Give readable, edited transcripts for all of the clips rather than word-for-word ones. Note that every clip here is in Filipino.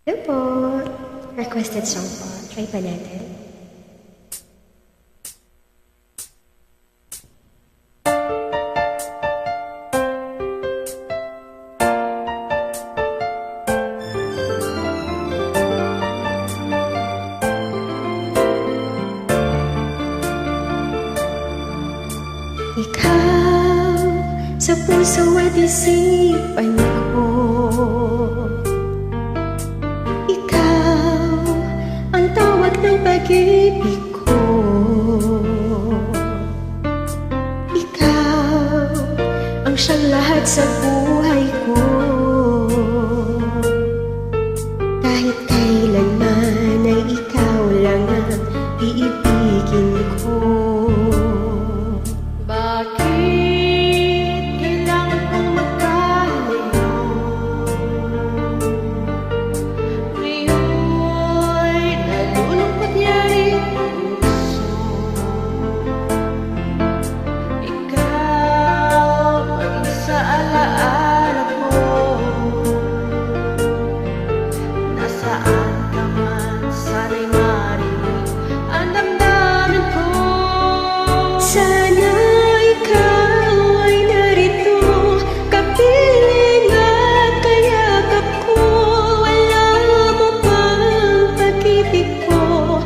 Hello po. Requested song po. Try pa natin. Ikaw sa puso at isipan ko, ikaw ang tawag ng pag-ibig ko, ikaw ang siyang lahat sa buhay ko. Kahit kailanman ay ikaw lang ang iibigin ko. Bakit kailangan kong magkalayo? Ngayon'y nalulungkot yari ang puso. Ikaw ang sa alaala ko. Nasaan ka man, sana'y marinig ang damdamin ko. Sana ikaw ay narito, kapiling at kayakap ko. Alam mo bang pag-ibig ko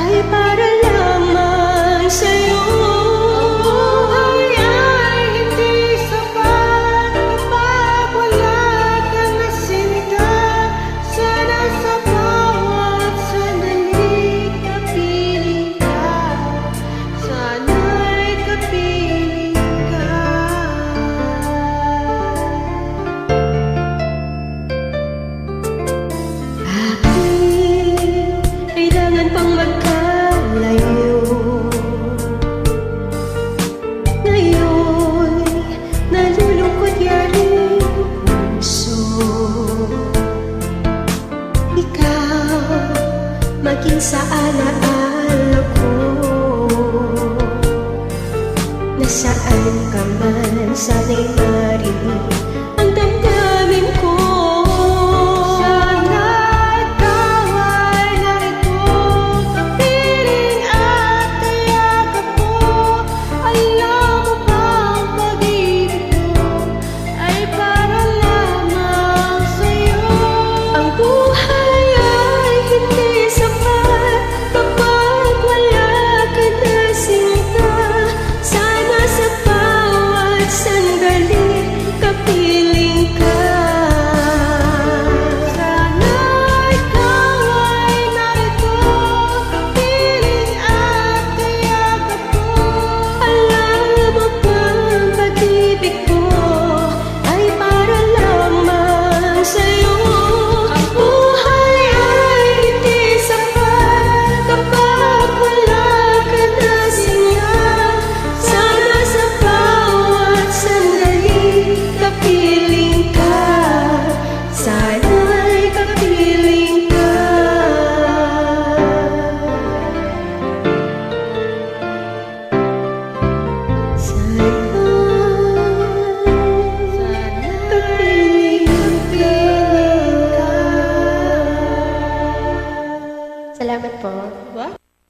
ay para lamang sa'yo? Ang buhay ay hindi sapat kapag wala ka na sinta. Sana sa bawat sandali kapiling ka. Sana'y kapiling ka. Bakit kailangan pang magkalayo? Ngayon, nalulungkot yari ang puso. Ikaw, maging sa alaala ko. Nasaan ka man, sana'y marinig ang damdamin ko. Sana ikaw ay narito, kapiling at kayakap ko. Alam mo bang pag-ibig ko ay para lamang sa'yo? Ang buhay ay hindi sapat kapag wala ka na sinta. Sana sa bawat sandali kapiling ka. Sana ikaw ay narito, kapiling at kayakap ko. Alam mo bang pag-ibig ko ay para lamang sa'yo? Ang buhay ay hindi sapat kapag wala ka na sinta. Sana sa bawat sandali kapiling ka. Sana'y kapiling ka. Salamat po. Wow!